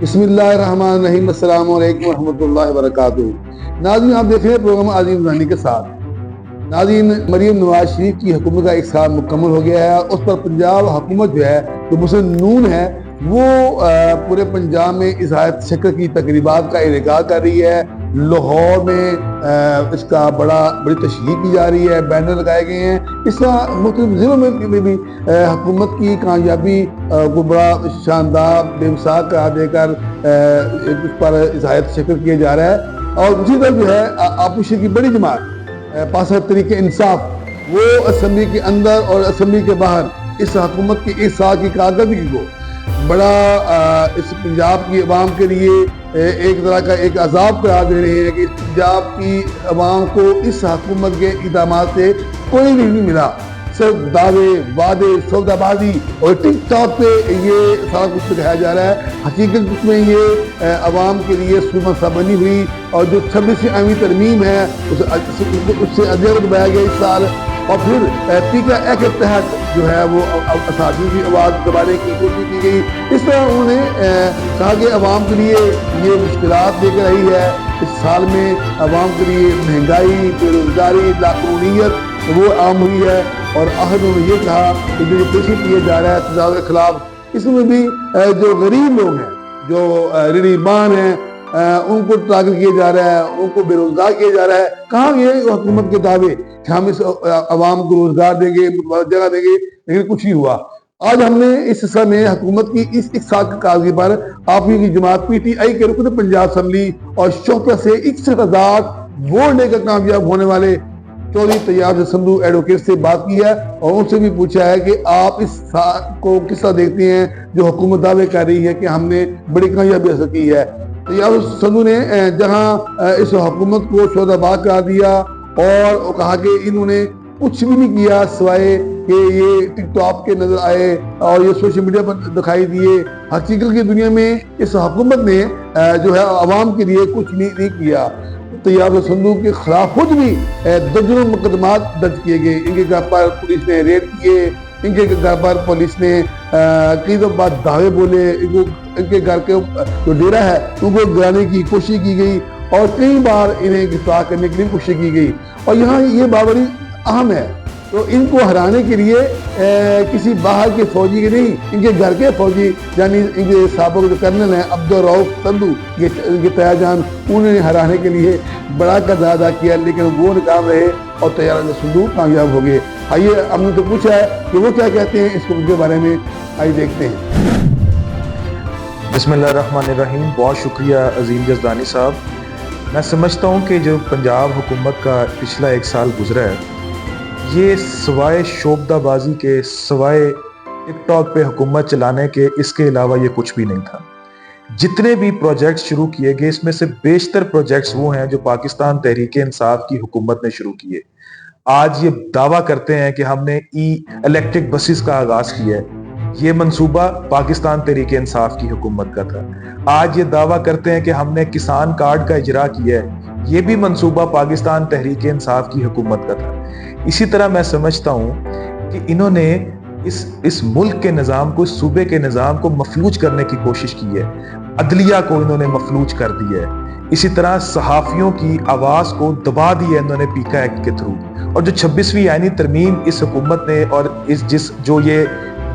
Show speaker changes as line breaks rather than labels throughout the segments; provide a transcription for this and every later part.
بسم اللہ الرحمن الرحیم، السلام علیکم ورحمۃ اللہ وبرکاتہ۔ ناظرین، آپ دیکھ رہے ہیں پروگرام عظیم رانی کے ساتھ۔ ناظرین، مریم نواز شریف کی حکومت کا ایک سال مکمل ہو گیا ہے۔ اس پر پنجاب حکومت جو ہے، جو مسلم نون ہے، وہ پورے پنجاب میں اظہار تشکر کی تقریبات کا انعقاد کر رہی ہے۔ لاہور میں اس کا بڑی تشہیر کی جا رہی ہے، بینر لگائے گئے ہیں۔ اس طرح مختلف ضلعوں میں بھی حکومت کی کامیابی کو بڑا شاندار بے مثال قرار دے کر اس پر اظہار تشکر کیا جا رہا ہے۔ اور اسی طرح جو ہے اپوزیشن کی بڑی جماعت پاکستان تحریک انصاف، وہ اسمبلی کے اندر اور اسمبلی کے باہر اس حکومت کی ایک سال کی کارکردگی کو بڑا اس پنجاب کی عوام کے لیے ایک طرح کا ایک عذاب قرار دے رہے ہیں کہ پنجاب کی عوام کو اس حکومت کے اقدامات سے کوئی نہیں ملا، صرف دعوے، وعدے، سودا بازی اور ٹک ٹاک پہ یہ سارا کچھ دکھایا جا رہا ہے۔ حقیقت اس میں یہ عوام کے لیے سوما سابنی ہوئی، اور جو 26ویں آئینی ترمیم ہے اس سے عدلیہ کو دبایا گیا اس سال، اور پھر پیکا ایکٹ کے تحت جو ہے وہ اساتذہ کی آواز دبانے کی کوشش کی گئی۔ اس طرح انہوں نے کہا کہ عوام کے لیے یہ مشکلات لے کر آئی ہے۔ اس سال میں عوام کے لیے مہنگائی، بے روزگاری، لاقانونیت وہ عام ہوئی ہے، اور آخر انہوں نے یہ کہا کہ جو پیشی کیا جا رہا ہے تجاوز کے خلاف، اس میں بھی جو غریب لوگ ہیں، جو ریڑھیبان ہیں، ان کو ٹارگٹ کیا جا رہا ہے، ان کو بے روزگار کیا جا رہا ہے۔ کہاں یہ حکومت کے دعوے کہ ہم اس عوام کو روزگار دیں گے، جگہ دیں گے، لیکن کچھ نہیں ہوا۔ آج ہم نے اس حصہ میں حکومت کی اس ایک سال کی کارروائی پر آپ کی جماعت پی ٹی آئی کے رکن پنجاب اسمبلی اور شوکت سے 61,000 ووٹ لے کر کامیاب ہونے والے چودھری طیاب سندھو ایڈوکیٹ سے بات کی ہے، اور ان سے بھی پوچھا ہے کہ آپ اس سال کو کس طرح دیکھتے ہیں جو حکومت دعوے کر رہی ہے کہ ہم نے بڑی کامیابی حاصل کی ہے۔ طیاب سندھو نے جہاں اس حکومت کو شودہ باد قرار دیا اور کہا کہ انہوں نے کچھ بھی نہیں کیا سوائے کہ یہ ٹک ٹاک کے نظر آئے اور یہ سوشل میڈیا پر دکھائی دیے، حقیقت کی دنیا میں اس حکومت نے جو ہے عوام کے لیے کچھ نہیں کیا۔ طیاب سندھو کے خلاف خود بھی درجنوں مقدمات درج کیے گئے، ان کے گھر پر پولیس نے ریڈ کیے، ان کے گھر پر پولیس نے کئی دفعہ دعوے بولے، ان کے گھر کے جو ڈیرا ہے ان کو گرانے کی کوشش کی گئی، اور کئی بار انہیں گرفتار کرنے کے لیے کوشش کی گئی۔ اور یہاں یہ بابری اہم ہے، تو ان کو ہرانے کے لیے کسی باہر کے فوجی کے نہیں، ان کے گھر کے فوجی، یعنی ان کے سابق جو کرنل ہیں عبدالرؤف سندھو، ان کے طیار جان، انہوں نے ہرانے کے لیے بڑا کردار ادا کیا، لیکن وہ ناکام رہے اور طیاب سندھو کامیاب ہو گئے۔ آئیے ہم نے تو پوچھا ہے کہ وہ کیا کہتے ہیں اس کے بارے میں، آئیے دیکھتے ہیں۔
بسم اللہ الرحمن الرحیم۔ بہت شکریہ عظیم جزدانی صاحب۔ میں سمجھتا ہوں کہ جو پنجاب حکومت کا پچھلا ایک سال گزرا ہے، یہ سوائے شوبدہ بازی کے، سوائے ٹک ٹاک پہ حکومت چلانے کے، اس کے علاوہ یہ کچھ بھی نہیں تھا۔ جتنے بھی پروجیکٹس شروع کیے گئے، اس میں سے بیشتر پروجیکٹس وہ ہیں جو پاکستان تحریک انصاف کی حکومت نے شروع کیے۔ آج یہ دعویٰ کرتے ہیں کہ ہم نے الیکٹرک بسز کا آغاز کیا ہے، یہ منصوبہ پاکستان تحریک انصاف کی حکومت کا تھا۔ آج یہ دعویٰ کرتے ہیں کہ ہم نے کسان کارڈ کا اجرا کیا ہے، یہ بھی منصوبہ پاکستان تحریک انصاف کی حکومت کا تھا۔ اسی طرح میں سمجھتا ہوں کہ انہوں نے اس ملک کے نظام کو، اس صوبے کے نظام کو مفلوج کرنے کی کوشش کی ہے، عدلیہ کو انہوں نے مفلوج کر دیا ہے، اسی طرح صحافیوں کی آواز کو دبا دیا انہوں نے پیکا ایکٹ کے تھرو۔ اور جو 26ویں آئینی ترمیم اس حکومت نے اور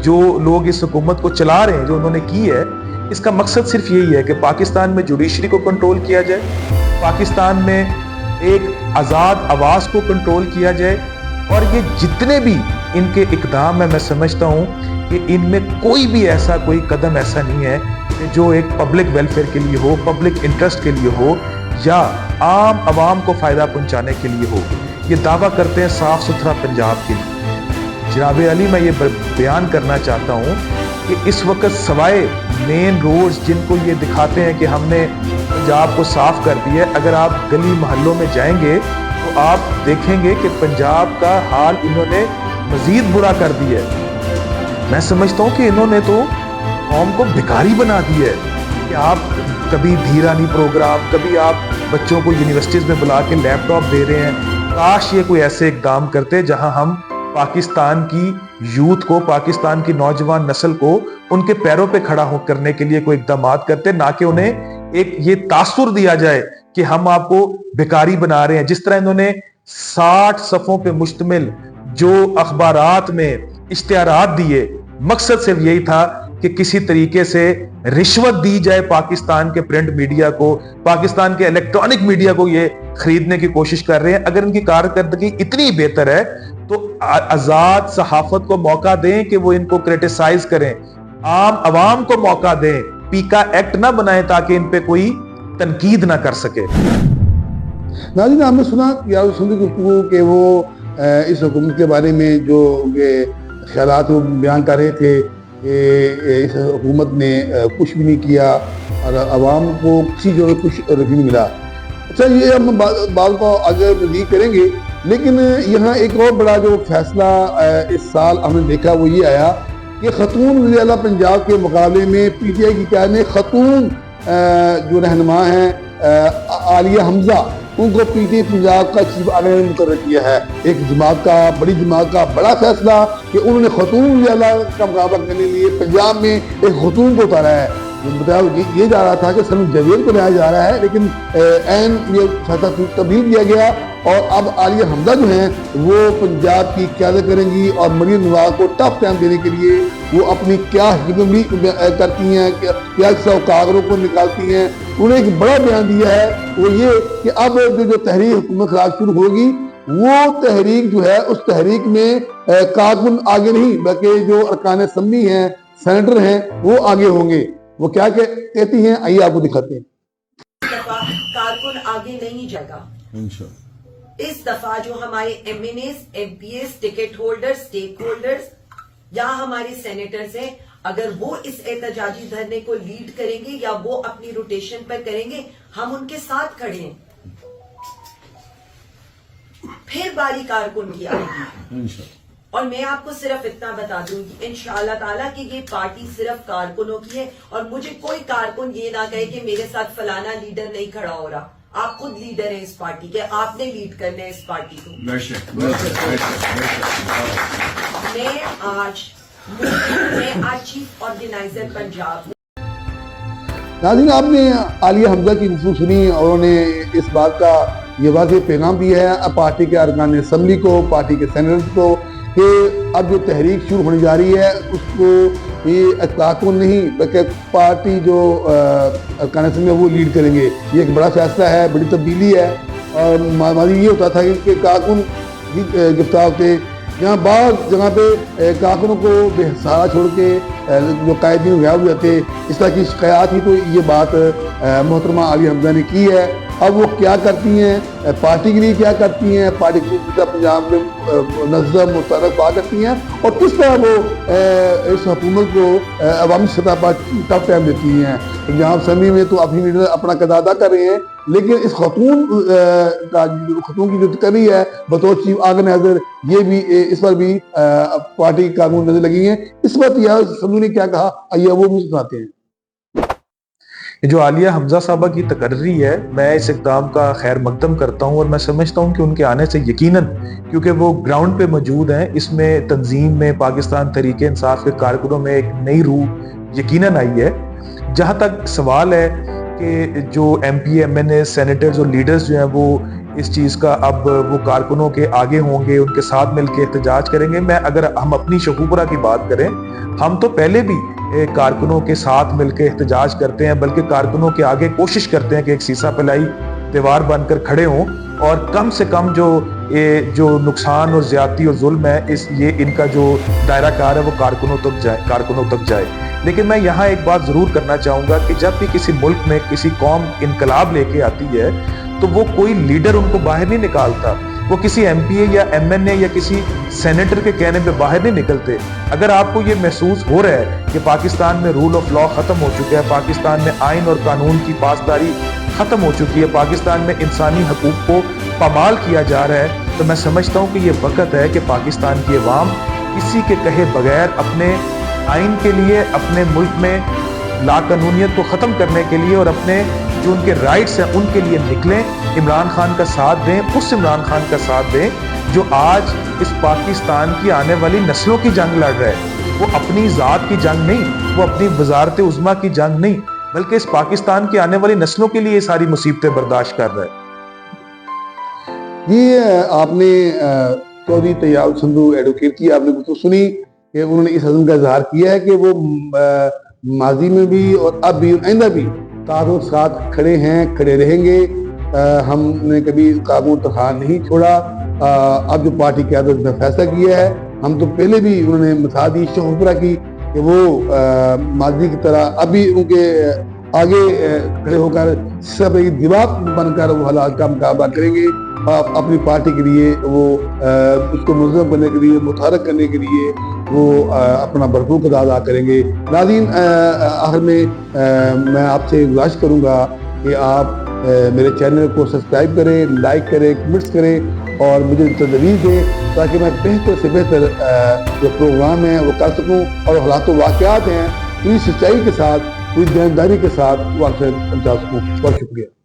جو لوگ اس حکومت کو چلا رہے ہیں، جو انہوں نے کی ہے، اس کا مقصد صرف یہی ہے کہ پاکستان میں جوڈیشری کو کنٹرول کیا جائے، پاکستان میں ایک آزاد آواز کو کنٹرول کیا جائے، اور یہ جتنے بھی ان کے اقدام ہیں، میں سمجھتا ہوں کہ ان میں کوئی قدم ایسا نہیں ہے کہ جو ایک پبلک ویلفیئر کے لیے ہو، پبلک انٹرسٹ کے لیے ہو، یا عام عوام کو فائدہ پہنچانے کے لیے ہو۔ یہ دعویٰ کرتے ہیں صاف ستھرا پنجاب کے لیے۔ جناب علی، میں یہ بیان کرنا چاہتا ہوں کہ اس وقت سوائے مین روڈز جن کو یہ دکھاتے ہیں کہ ہم نے پنجاب کو صاف کر دیا ہے، اگر آپ گلی محلوں میں جائیں گے تو آپ دیکھیں گے کہ پنجاب کا حال انہوں نے مزید برا کر دیا ہے۔ میں سمجھتا ہوں کہ انہوں نے تو قوم کو بھکاری بنا دیا ہے کہ آپ کبھی دھیرانی پروگرام، کبھی آپ بچوں کو یونیورسٹیز میں بلا کے لیپ ٹاپ دے رہے ہیں۔ کاش یہ کوئی ایسے اقدام کرتے جہاں ہم پاکستان کی یوتھ کو، پاکستان کی نوجوان نسل کو ان کے پیروں پہ کھڑا ہو کرنے کے لیے کوئی اقدامات کرتے، نہ کہ انہیں ایک یہ تاثر دیا جائے کہ ہم آپ کو بیکاری بنا رہے ہیں. جس طرح انہوں نے 60 صفوں پہ مشتمل جو اخبارات میں اشتہارات دیے، مقصد صرف یہی تھا کہ کسی طریقے سے رشوت دی جائے پاکستان کے پرنٹ میڈیا کو، پاکستان کے الیکٹرانک میڈیا کو یہ خریدنے کی کوشش کر رہے ہیں. اگر ان کی کارکردگی اتنی بہتر ہے تو آزاد صحافت کو موقع دیں کہ وہ ان کو کریٹیسائز کریں، عام عوام کو موقع دیں، پیکا ایکٹ نہ بنائیں تاکہ ان پہ کوئی تنقید نہ کر سکے.
ناظرین، آپ نے سنا یا سنی گفتگو کہ وہ اس حکومت کے بارے میں جو خیالات وہ بیان کر رہے تھے کہ اس حکومت نے کچھ بھی نہیں کیا اور عوام کو کسی جو کچھ نہیں ملا. اچھا، یہ ہم بات کو آگے مزید کریں گے، لیکن یہاں ایک اور بڑا جو فیصلہ اس سال ہم نے دیکھا وہ یہ آیا کہ خاتون وزیر اعلیٰ پنجاب کے مقابلے میں پی ٹی آئی کی قیادت نے خاتون جو رہنما ہیں عالیہ حمزہ، ان کو پی ٹی آئی پنجاب کا چیف آرگنائزر مقرر کیا ہے. ایک جماعت کا، بڑی جماعت کا بڑا فیصلہ کہ انہوں نے خاتون وزیر اعلیٰ کا مقابلہ کرنے کے لیے پنجاب میں ایک خاتون کو اتارا ہے. بتایا یہ جا رہا تھا کہ سلم جاوید کو لایا جا رہا ہے، لیکن عین یہ فیصلہ تبدیل کیا گیا اور اب عالیہ حمزہ جو ہیں وہ پنجاب کی قیادت کریں گی اور مریم نواز کو ٹف ٹائم دینے کے لیے وہ اپنی کیا حکمت کرتی ہیں، کیا کاغذوں کو نکالتی ہیں. انہوں نے ایک بڑا بیان دیا ہے، وہ یہ کہ اب جو تحریک حکومت خلاف شروع ہوگی وہ تحریک جو ہے اس تحریک میں کارکن آگے نہیں بلکہ جو ارکان اسمبلی ہیں، سینیٹر ہیں، وہ آگے ہوں گے. وہ کیا کہتی ہیں، آئیے آپ کو دکھاتے ہیں.
کارکن آگے نہیں جائے گا اس دفعہ. جو ہمارے MNAs, MPAs, ticket holder, stakeholders یا ہمارے سینیٹرز ہیں، اگر وہ اس احتجاجی دھرنے کو لیڈ کریں گے یا وہ اپنی روٹیشن پر کریں گے، ہم ان کے ساتھ کھڑے ہیں. پھر باری کارکن کی آئے گی. اور میں آپ کو صرف اتنا بتا دوں گی انشاءاللہ تعالیٰ کہ یہ پارٹی صرف کارکنوں کی ہے اور مجھے کوئی کارکن یہ نہ کہے کہ میرے ساتھ فلانا لیڈر نہیں کھڑا ہو رہا. آپ خود لیڈر ہیں اس پارٹی کے، آپ نے لیڈ کرنا ہے اس پارٹی کو. میں آج چیف آرگنائزر پنجاب ہوں.
ناظرین، آپ نے عالیہ حمزہ کی گفتگو سنی اور انہوں نے اس بات کا یہ واضح پیغام دیا ہے پارٹی کے ارکان اسمبلی کو، پارٹی کے سینیٹرز کو، کہ اب جو تحریک شروع ہونے جا رہی ہے اس کو یہ کارکن نہیں بلکہ پارٹی جو ارکان اسمبلی وہ لیڈ کریں گے. یہ ایک بڑا فیصلہ ہے، بڑی تبدیلی ہے. اور ماضی یہ ہوتا تھا کہ کارکن ہی گرفتار ہوتے، جہاں بعض جگہ پہ کارکنوں کو بے سہارا چھوڑ کے جو قائدین غائب ہو جاتے. اس طرح کی شکایات ہی تو یہ بات محترمہ عالیہ حمزہ نے کی ہے. اب وہ کیا کرتی ہیں، پارٹی کے لیے کیا کرتی ہیں، پارٹی کو پنجاب میں نظم مسترد پا کرتی ہیں اور کس طرح وہ اس حکومت کو عوامی سطح پر ٹف ٹائم دیتی ہیں. پنجاب اسمبلی میں تو اپنی لیڈر اپنا کردار ادا کر رہے ہیں، لیکن اس خاتون کی جو تقرری ہے بطور چیف آرگنائزر، یہ بھی اس پر بھی پارٹی کے قانون نظر لگی ہیں. اس وقت یہ سمجھو نے کیا کہا، آئیے وہ بھی سناتے ہیں.
جو عالیہ حمزہ صاحبہ کی تقرری ہے، میں اس اقدام کا خیر مقدم کرتا ہوں اور میں سمجھتا ہوں کہ ان کے آنے سے یقیناً، کیونکہ وہ گراؤنڈ پہ موجود ہیں، اس میں تنظیم میں پاکستان تحریک انصاف کے کارکنوں میں ایک نئی روح یقیناً آئی ہے. جہاں تک سوال ہے کہ جو ایم پی ایم این اے سینیٹرز اور لیڈرز جو ہیں وہ اس چیز کا اب وہ کارکنوں کے آگے ہوں گے، ان کے ساتھ مل کے احتجاج کریں گے. میں اگر ہم اپنی شکوپرہ کی بات کریں، ہم تو پہلے بھی کارکنوں کے ساتھ مل کے احتجاج کرتے ہیں، بلکہ کارکنوں کے آگے کوشش کرتے ہیں کہ ایک سیسا پلائی دیوار بن کر کھڑے ہوں اور کم سے کم جو نقصان اور زیادتی اور ظلم ہے یہ ان کا جو دائرہ کار ہے وہ کارکنوں تک جائے. لیکن میں یہاں ایک بات ضرور کرنا چاہوں گا کہ جب بھی کسی ملک میں کسی قوم انقلاب لے کے آتی ہے تو وہ کوئی لیڈر ان کو باہر نہیں نکالتا، وہ کسی ایم پی اے یا ایم این اے یا کسی سینیٹر کے کہنے پہ باہر نہیں نکلتے. اگر آپ کو یہ محسوس ہو رہا ہے کہ پاکستان میں رول آف لا ختم ہو چکا ہے، پاکستان میں آئین اور قانون کی پاسداری ختم ہو چکی ہے، پاکستان میں انسانی حقوق کو پامال کیا جا رہا ہے، تو میں سمجھتا ہوں کہ یہ وقت ہے کہ پاکستان کی عوام کسی کے کہے بغیر اپنے آئین کے لیے، اپنے ملک میں لا قانونیت کو ختم کرنے کے لیے اور اپنے جو ان کے رائٹس ہیں ان کے لیے نکلیں، عمران خان کا ساتھ دیں، اس عمران خان کا ساتھ دیں جو آج اس پاکستان کی آنے والی نسلوں کی جنگ لڑ رہا ہے. وہ اپنی ذات کی جنگ نہیں، وہ اپنی وزارت عظمیٰ کی جنگ نہیں، بلکہ اس پاکستان کی آنے والی نسلوں کے لیے یہ ساری مصیبتیں برداشت کر رہا ہے۔
یہ آپ نے چودھری طیاب سندھو ایڈوکیٹ کی آپ نے گفتگو سنی کہ انہوں نے اس عزم کا اظہار کیا ہے کہ وہ ماضی میں بھی اور اب بھی آئندہ بھی قانون کے ساتھ کھڑے ہیں، کھڑے رہیں گے۔ ہم نے کبھی قانون تخواہ نہیں چھوڑا۔ اب جو پارٹی قیادت نے فیصلہ کیا ہے، ہم تو پہلے بھی انہوں نے مثال دی شوہرہ کی کہ وہ ماضی کی طرح ابھی ان کے آگے کھڑے ہو کر سب ایک دیوار بن کر وہ حالات کا مقابلہ کریں گے، اپنی پارٹی کے لیے وہ اس کو منظم کرنے کے لیے، متحرک کرنے کے لیے وہ اپنا بھرپور کردار ادا کریں گے۔ ناظرین، آخر میں میں آپ سے گزارش کروں گا کہ آپ میرے چینل کو سبسکرائب کریں، لائک کریں، کمنٹس کریں اور مجھے تجویز دیں تاکہ میں بہتر سے بہتر جو پروگرام ہیں وہ کر سکوں اور حالات و واقعات ہیں پوری سچائی کے ساتھ، پوری دینداری کے ساتھ وہ آپ سے پہنچا سکوں۔ بہت شکریہ۔